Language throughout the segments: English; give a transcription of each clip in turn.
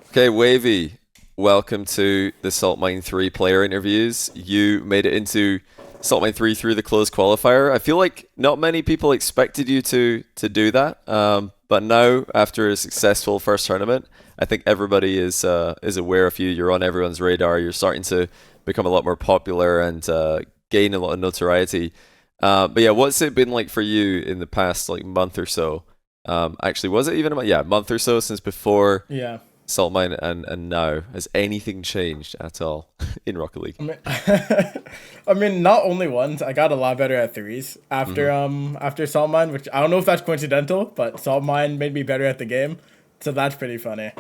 Okay, Wavy, welcome to the Salt Mine 3 player interviews. You made it into Salt Mine 3 through the closed qualifier. I feel like not many people expected you to do that, but now, after a successful first tournament, I think everybody is aware of you. You're on everyone's radar. You're starting to become a lot more popular and gain a lot of notoriety. But yeah, what's it been like for you in the past like month or so? Actually, was it even a month or so since before Yeah. Salt Mine and now? Has anything changed at all in Rocket League? I mean, I mean, not only ones. I got a lot better at threes Hmm. after Salt Mine, which I don't know if that's coincidental, but Salt Mine made me better at the game, so that's pretty funny.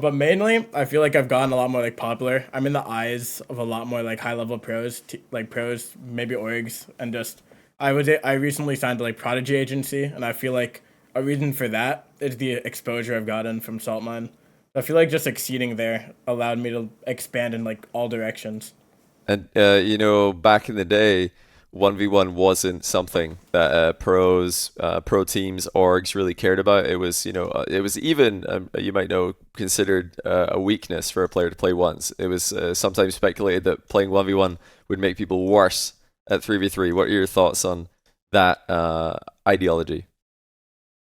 But mainly, I feel like I've gotten a lot more like popular. I'm in the eyes of a lot more like high level pros, like pros, maybe orgs, and just I recently signed to like Prodigy agency, and I feel like a reason for that is the exposure I've gotten from Salt Mine. I feel like just succeeding there allowed me to expand in like all directions. And back in the day, 1v1 wasn't something that pro teams, orgs really cared about. It was, it was even, you might know, considered a weakness for a player to play once. It was sometimes speculated that playing 1v1 would make people worse at 3v3. What are your thoughts on that ideology?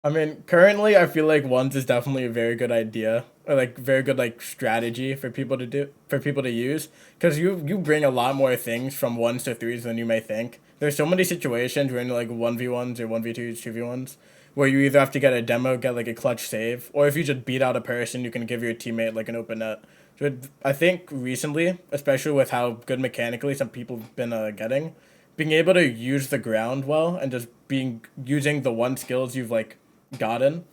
I mean, currently I feel like ones is definitely a very good idea or like very good like strategy for people to do for people to use because you bring a lot more things from ones to threes than you may think. There's so many situations where in like 1v1s or 1v2s, 2v1s where you either have to get a demo, get like a clutch save, or if you just beat out a person, you can give your teammate like an open net. So I think recently, especially with how good mechanically some people have been getting, being able to use the ground well and just being using the one skills you've like gotten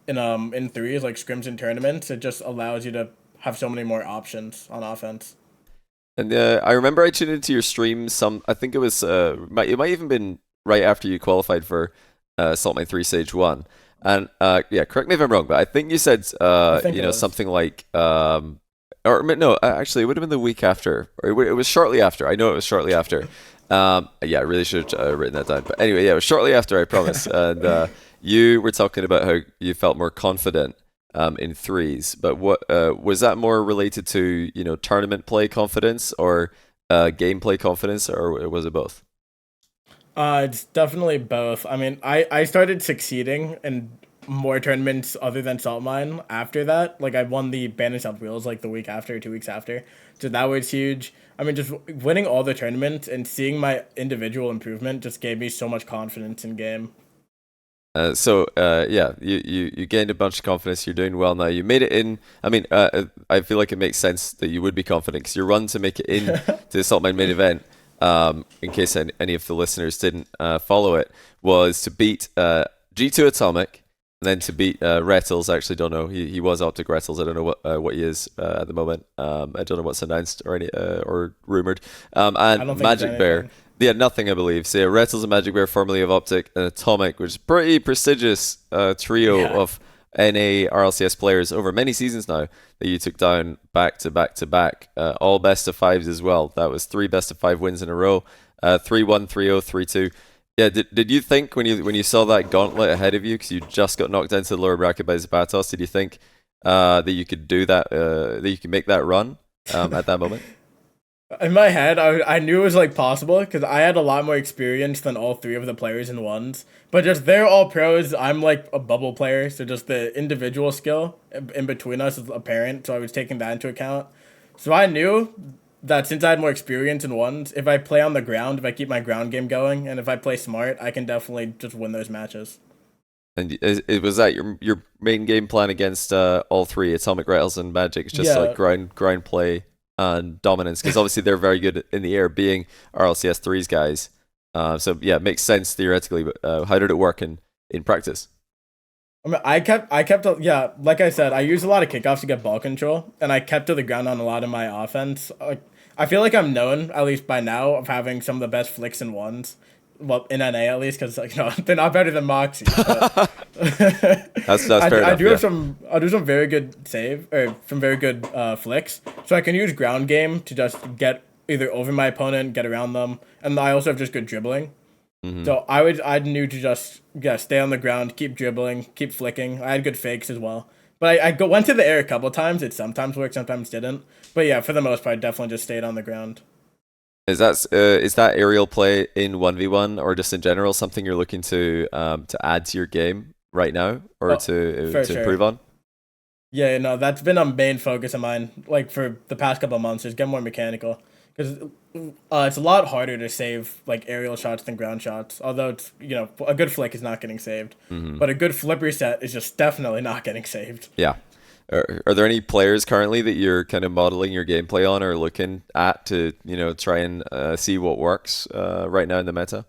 in threes like scrims and tournaments, it just allows you to have so many more options on offense. And I remember I tuned into your stream. I think it was, it might even been right after you qualified for Salt Mine 3 Stage 1. And yeah, correct me if I'm wrong, but I think you said, I think it was. something like, or no, actually, it would have been the week after, or it was shortly after. I know it was shortly after. Yeah, I really should have written that down. But anyway, yeah, it was shortly after, I promise. And you were talking about how you felt more confident in threes. But what was that more related to, tournament play confidence or gameplay confidence, or was it both? It's definitely both. I mean, I started succeeding in more tournaments other than Salt Mine after that. Like I won the Bandit South Wheels like the week after, 2 weeks after. So that was huge. I mean, just winning all the tournaments and seeing my individual improvement just gave me so much confidence in game. Yeah, you gained a bunch of confidence. You're doing well now. You made it in. I mean, I feel like it makes sense that you would be confident because your run to make it in to the Salt Mine main event, in case any of the listeners didn't follow it, was to beat G2 Atomic, and then to beat Rettles. I actually don't know. He was Optic Rettles. I don't know what he is at the moment. I don't know what's announced or rumored. I And don't think it's Magic Bear. anything. Yeah, nothing, I believe. So yeah, Rettles and Magic Bear, formerly of Optic and Atomic, which is a pretty prestigious trio Yeah. of NA RLCS players over many seasons now that you took down back to back to back. All best of fives as well. That was three best of five wins in a row. 3-1, 3-0, 3-2. Yeah, did you think when you saw that gauntlet ahead of you, because you just got knocked into the lower bracket by Zapatos, did you think that you could do that, that you could make that run at that moment? In my head, I knew it was like possible because I had a lot more experience than all three of the players in ones. But just they're all pros. I'm like a bubble player, so just the individual skill in between us is apparent. So I was taking that into account. So I knew that since I had more experience in ones, if I play on the ground, if I keep my ground game going, and if I play smart, I can definitely just win those matches. And was that your main game plan against all three Atomic Rattles and Magic? It's just like Yeah, grind play and dominance because obviously they're very good in the air, being RLCS threes guys. So yeah, it makes sense theoretically. But how did it work in practice? I mean, yeah, like I said, I use a lot of kickoffs to get ball control, and I kept to the ground on a lot of my offense. I feel like I'm known, at least by now, of having some of the best flicks and ones. Well, in NA at least, because like, they're not better than Moxie, but That's fair I enough. do have Yeah. some. I do some very good save or some very good flicks, so I can use ground game to just get either over my opponent, get around them, and I also have just good dribbling. Hmm. So I knew to just stay on the ground, keep dribbling, keep flicking. I had good fakes as well. But I went to the air a couple times. It sometimes worked, sometimes didn't. But yeah, for the most part, definitely just stayed on the ground. Is that aerial play in 1v1 or just in general something you're looking to add to your game right now or Oh, for to improve sure. on? Yeah, no, that's been a main focus of mine. Like for the past couple of months, is get more mechanical because it's a lot harder to save like aerial shots than ground shots. Although it's a good flick is not getting saved, Hmm. but a good flip reset is just definitely not getting saved. Yeah. Are there any players currently that you're kind of modeling your gameplay on or looking at to, try and see what works right now in the meta?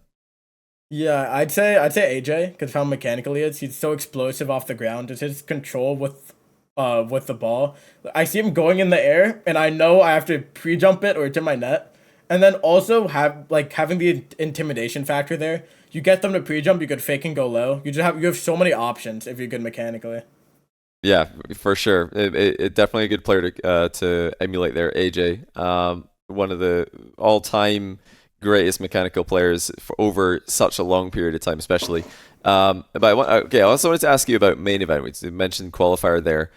Yeah, I'd say AJ because how mechanical he is. He's so explosive off the ground. Just his control with the ball. I see him going in the air, and I know I have to pre-jump it or it's in my net. And then also having the intimidation factor there. You get them to pre-jump. You could fake and go low. You have so many options if you're good mechanically. Yeah, for sure. It definitely a good player to emulate there, AJ. One of the all-time greatest mechanical players for over such a long period of time, especially. But I also wanted to ask you about main event. We mentioned qualifier there.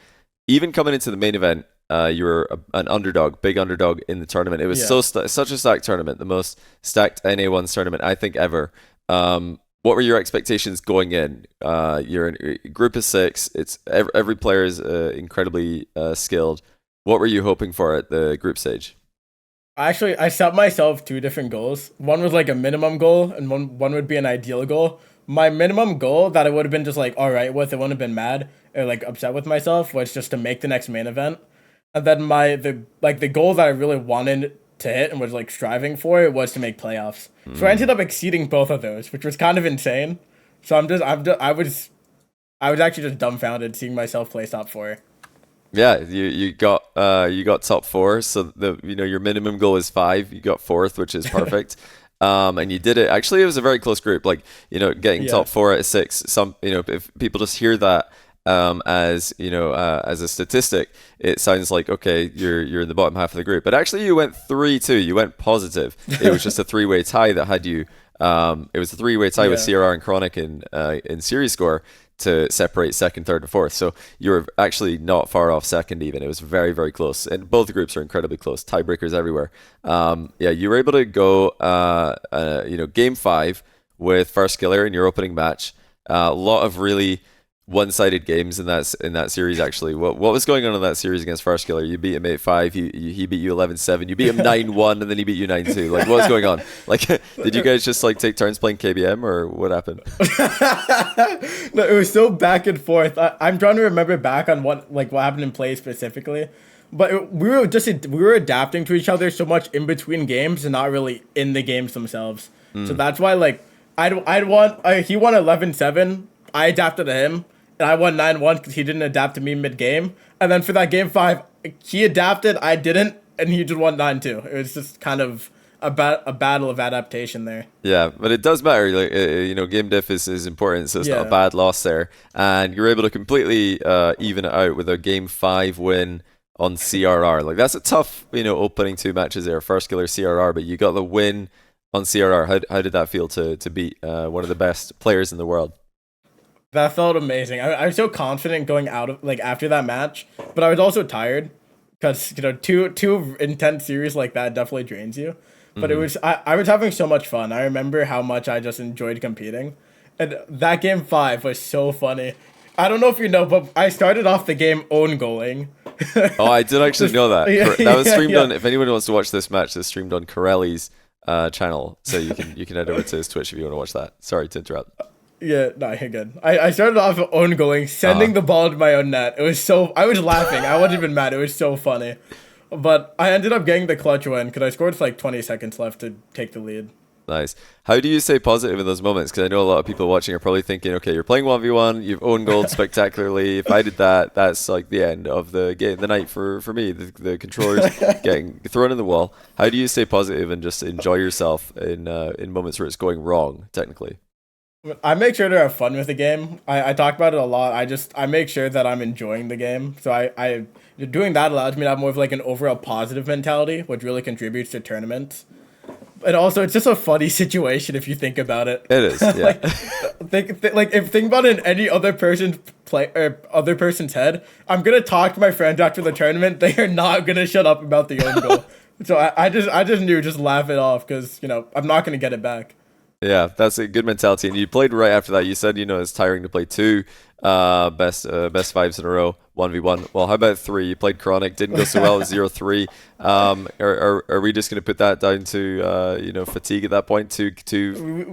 Even coming into the main event, you were an underdog, big underdog in the tournament. It was Yeah. such a stacked tournament, the most stacked NA1 tournament I think ever. What were your expectations going in? You're in a group of six. It's every player is incredibly skilled. What were you hoping for at the group stage? Actually, I set myself two different goals. One was like a minimum goal, and one would be an ideal goal. My minimum goal that I would have been just like all right with, it wouldn't have been mad or like upset with myself, was just to make the next main event. And then the goal that I really wanted to hit and was like striving for it was to make playoffs. So I Mm. ended up exceeding both of those, which was kind of insane. So I was actually just dumbfounded seeing myself place top four. Yeah, you got top four, so the your minimum goal is five. You got fourth, which is perfect. And you did it. Actually, it was a very close group. Like, getting Yeah. top four at six. If people just hear that as as a statistic, it sounds like okay, you're in the bottom half of the group. But actually, you went 3-2. You went positive. It was just a three-way tie that had you. It was a three-way tie with Yeah. CRR and Chronic in series score to separate second, third, and fourth. So you were actually not far off second even. It was very, very close. And both groups are incredibly close. Tiebreakers everywhere. Yeah, you were able to go, game five with First Killer in your opening match. A lot of really one-sided games in that series actually. What was going on in that series against First Killer? You beat him 8-5, he beat you 11-7, you beat him 9-1, and then he beat you 9-2. Like, what was going on? Like, did you guys just like take turns playing KBM or what happened? No, it was so back and forth. I'm trying to remember back on what happened in play specifically, but we were adapting to each other so much in between games and not really in the games themselves. So Mm. that's why he won 11-7. I adapted to him, and I won 9-1 because he didn't adapt to me mid game. And then for that game five, he adapted, I didn't, and he just won 9-2. It was just kind of a battle of adaptation there. Yeah, but it does matter. Like, game diff is important, so it's not a Yeah. bad loss there. And you're able to completely even it out with a game five win on CRR. Like, that's a tough, opening two matches there. First Killer CRR, but you got the win on CRR. How did that feel to beat one of the best players in the world? That felt amazing. I was so confident going out of like after that match, but I was also tired because two intense series like that definitely drains you. But Hmm. I was having so much fun. I remember how much I just enjoyed competing, and that game five was so funny. I don't know if you know, but I started off the game own goaling. Oh, I did actually Just know that. yeah, That was yeah, streamed yeah. on. If anyone wants to watch this match, it's streamed on Corelli's channel, so you can head over to his Twitch if you want to watch that. Sorry to interrupt. Yeah, no, you're good. I started off own goaling, Uh, sending the ball to my own net. It was so I was laughing. I wasn't even mad. It was so funny. But I ended up getting the clutch win because I scored with like 20 seconds left to take the lead. Nice. How do you stay positive in those moments? Because I know a lot of people watching are probably thinking, okay, you're playing 1v1, you've owned gold spectacularly. If I did that, that's like the end of the game, the night for me. The controller's getting thrown in the wall. How do you stay positive and just enjoy yourself in moments where it's going wrong, technically? I make sure to have fun with the game. I talk about it a lot. I make sure that I'm enjoying the game. So I doing that allows me to have more of like an overall positive mentality, which really contributes to tournaments. And also, it's just a funny situation if you think about it. It is, yeah. Like, think about it in any other person's play or other person's head. I'm gonna talk to my friends after the tournament. They are not gonna shut up about the own goal. So I just knew just laugh it off because I'm not gonna get it back. Yeah, that's a good mentality. And you played right after that. You said, it's tiring to play two best fives in a row, 1v1. Well, how about three? You played Chronic, didn't go so well, 0-3. Are we just going to put that down to, fatigue at that point, to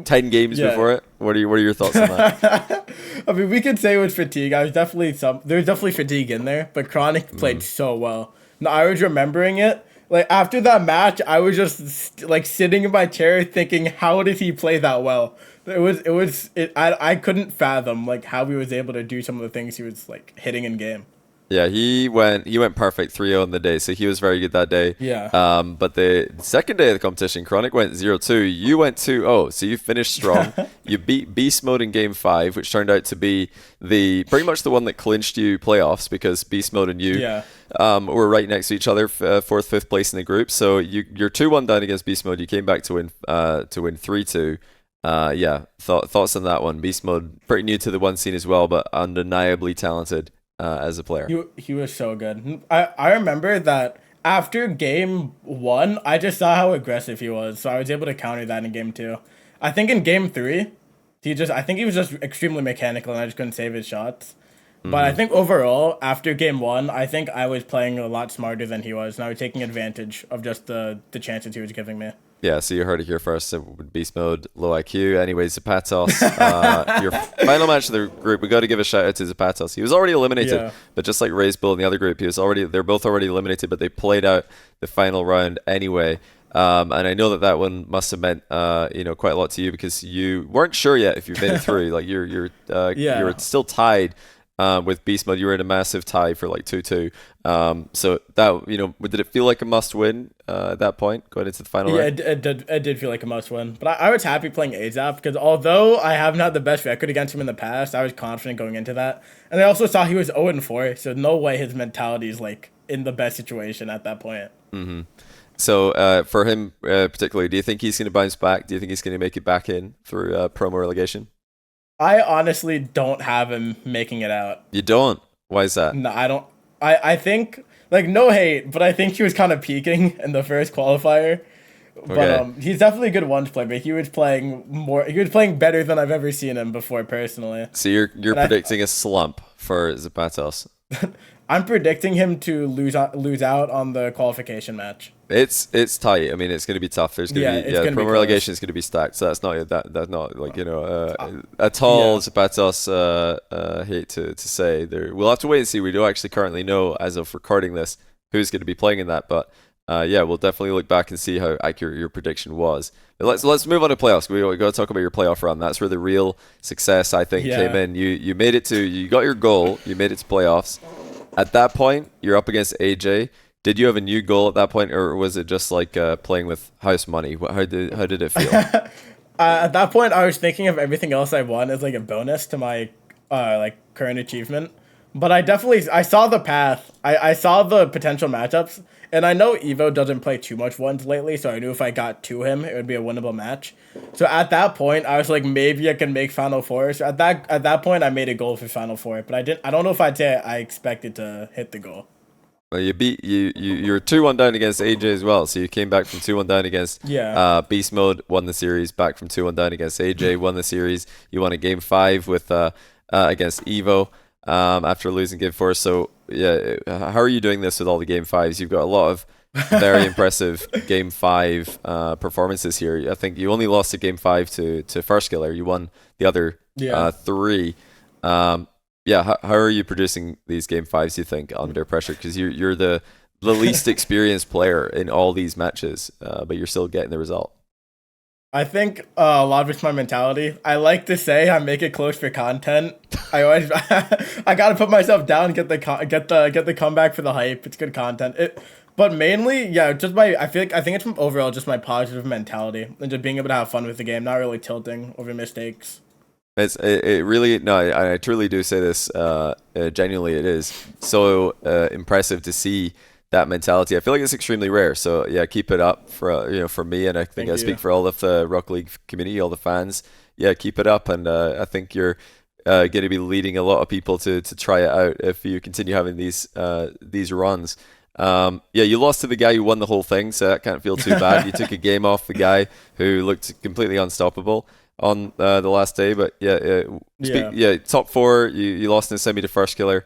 10 games before it? What are your thoughts on that? I mean, we could say it was fatigue. There's definitely fatigue in there, but Chronic played so well. No, I was remembering it. Like, after that match, I was just, like, sitting in my chair thinking, how did he play that well? I couldn't fathom, like, how he was able to do some of the things he was, like, hitting in game. Yeah, he went perfect 3-0 on the day, so he was very good that day. Yeah. But the second day of the competition, Chronic went 0-2. You went 2-0, so you finished strong. You beat Beast Mode in Game 5, which turned out to be pretty much the one that clinched you playoffs, because Beast Mode and you were right next to each other, 4th, 5th place in the group. So you're 2-1 down against Beast Mode. You came back to win 3-2. Thoughts on that one? Beast Mode, pretty new to the one scene as well, but undeniably talented as a player. He was so good. I remember that after game 1, I just saw how aggressive he was, so I was able to counter that in game 2. I think in game 3, I think he was just extremely mechanical, and I just couldn't save his shots. But I think overall, after game 1, I think I was playing a lot smarter than he was, and I was taking advantage of just the chances he was giving me. Yeah, so you heard it here first. Beast Mode, low IQ. Anyways, Zapatos, your final match of the group. We got to give a shout out to Zapatos. He was already eliminated, but just like Ray's Bull in the other group, they're both already eliminated, but they played out the final round anyway. And I know that one must have meant quite a lot to you, because you weren't sure yet if you made it through. Like you're still tied. With Beast Mode, you were in a massive tie for like 2-2. So that, did it feel like a must win at that point, going into the final round? It did feel like a must win. But I was happy playing Azap, because although I haven't had the best record against him in the past, I was confident going into that. And I also saw he was 0-4, so no way his mentality is like in the best situation at that point. Mm-hmm. So for him particularly, do you think he's going to bounce back? Do you think he's going to make it back in through promo relegation? I honestly don't have him making it out. You don't? Why is that? No, I don't. I think, like, no hate, but I think he was kind of peaking in the first qualifier. Okay. But he's definitely a good one to play, but he was playing better than I've ever seen him before, personally. So you're predicting a slump for Zapatos? I'm predicting him to lose out on the qualification match. It's tight. I mean, it's going to be tough. There's going to be promo relegation is going to be stacked. So that's not like at all. Zapatos hate to say there. We'll have to wait and see. We don't actually currently know as of recording this who's going to be playing in that, but we'll definitely look back and see how accurate your prediction was. But let's move on to playoffs. We got to talk about your playoff run. That's where the real success, I think, came in. You made it you got your goal. You made it to playoffs. At that point, you're up against AJ. Did you have a new goal at that point, or was it just like playing with house money? How did it feel? At that point, I was thinking of everything else I won as like a bonus to my current achievement. But I saw the path. I saw the potential matchups, and I know Evo doesn't play too much ones lately, so I knew if I got to him, it would be a winnable match. So at that point, I was like, maybe I can make Final Four. So at that point, I made a goal for Final Four, but I don't know if I'd say I expected to hit the goal. Well, you were 2-1 down against AJ as well, so you came back from 2-1 down against Beast Mode, won the series, back from 2-1 down against AJ, won the series. You won a Game 5 with against Evo after losing Game 4. So yeah, how are you doing this with all the Game 5s? You've got a lot of very impressive Game 5 performances here. I think you only lost a Game 5 to First Killer. You won the other 3. How are you producing these Game 5s, you think, under pressure? Because you're the least experienced player in all these matches, but you're still getting the result. I think a lot of it's my mentality. I like to say I make it close for content. I always I gotta put myself down, get the comeback for the hype. It's good content. But mainly, just I think it's overall just my positive mentality and just being able to have fun with the game, not really tilting over mistakes. It really, no, I truly do say this genuinely. It is so impressive to see that mentality. I feel like it's extremely rare. So yeah, keep it up for for me, and I think Thank I you. speak for all of the Rocket League community, all the fans. Yeah, keep it up, and I think you're going to be leading a lot of people to try it out if you continue having these runs. Yeah, you lost to the guy who won the whole thing, so that can't feel too bad. You took a game off the guy who looked completely unstoppable on the last day. But yeah, Yeah. top four. You lost in the semi to First Killer.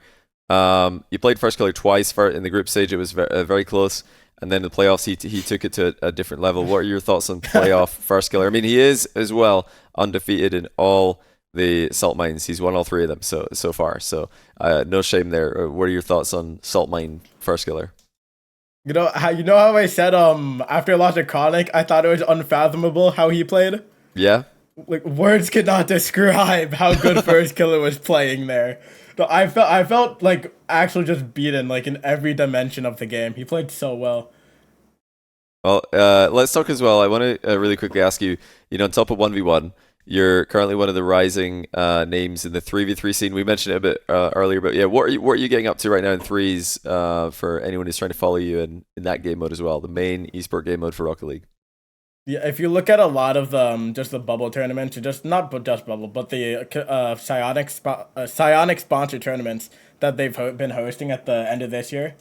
You played First Killer twice in the group stage. It was very close. And then in the playoffs, he took it to a different level. What are your thoughts on playoff First Killer? I mean, he is as well undefeated in all the salt mines. He's won all three of them so far. So no shame there. What are your thoughts on salt mine First Killer? You know how I said after I lost to Chronic, I thought it was unfathomable how he played. Yeah. Like words could not describe how good First Killer was playing there. No, I felt like actually just beaten like in every dimension of the game. He played so well. Well, let's talk as well. I want to really quickly ask you, on top of 1v1, you're currently one of the rising names in the 3v3 scene. We mentioned it a bit earlier, but yeah, what are you getting up to right now in threes for anyone who's trying to follow you in that game mode as well, the main esport game mode for Rocket League? Yeah, if you look at a lot of the just the bubble tournaments, or just not but just bubble, but the Psionic sponsor tournaments that they've been hosting at the end of this year,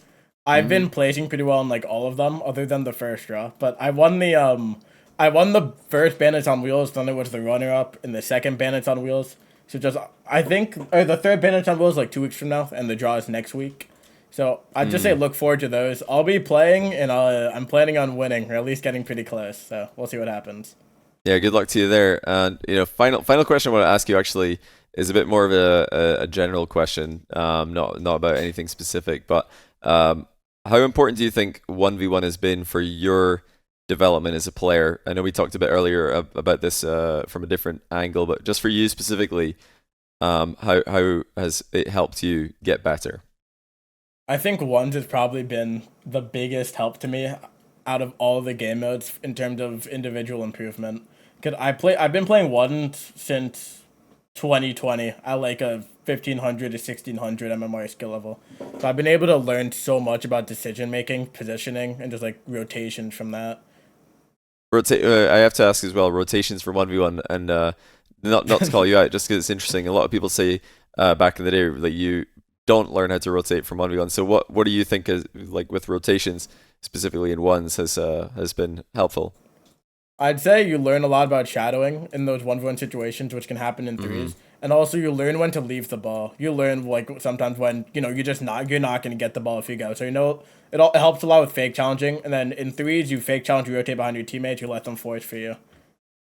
I've Hmm. been placing pretty well in like all of them, other than the first draw. But I won the first Bandits on Wheels, then it was the runner up in the second Bandits on Wheels. So just I think or the third Bandits on Wheels like 2 weeks from now, and the draw is next week. So I'd just say Hmm. look forward to those. I'll be playing, and I'm planning on winning, or at least getting pretty close. So we'll see what happens. Yeah, good luck to you there. And final question I want to ask you actually is a bit more of a general question, not about anything specific, but how important do you think 1v1 has been for your development as a player? I know we talked a bit earlier about this from a different angle, but just for you specifically, how has it helped you get better? I think ones has probably been the biggest help to me out of all of the game modes in terms of individual improvement. Cause I've been playing ones since 2020 at like a 1500 to 1600 MMR skill level. So I've been able to learn so much about decision making, positioning, and just like rotations from that. I have to ask as well, rotations for 1v1, and not to call you out, just because it's interesting. A lot of people say back in the day that you don't learn how to rotate from 1v1. So what do you think is like with rotations specifically in ones has been helpful? I'd say you learn a lot about shadowing in those 1v1 situations, which can happen in Hmm. threes. And also you learn when to leave the ball. You learn like sometimes when, you're not gonna get the ball if you go. So it helps a lot with fake challenging. And then in threes you fake challenge, you rotate behind your teammates, you let them force for you.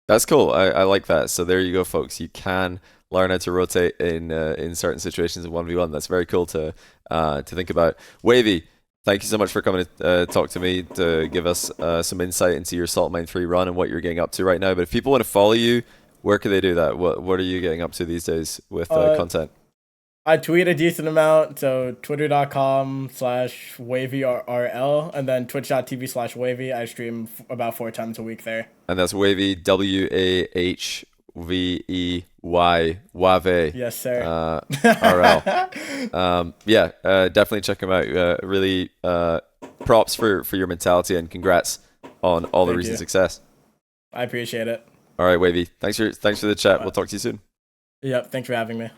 That's cool. I like that. So there you go, folks. You can learn how to rotate in certain situations in 1v1. That's very cool to think about. Wavy, thank you so much for coming to talk to me to give us some insight into your Salt Mine 3 run and what you're getting up to right now. But if people want to follow you, where can they do that? What are you getting up to these days with Uh content? I tweet a decent amount, so twitter.com/wavyRL and then twitch.tv/wavy. I stream about 4 times a week there. And that's Wavy, Wahvey, Wahvey, Yes, sir. uh, RL. Yeah, definitely check him out. Really, props for your mentality and congrats on all the Thank recent you. success. I appreciate it. All right, Wavy. Thanks for the chat. Uh, We'll talk to you soon. yep, thanks for having me.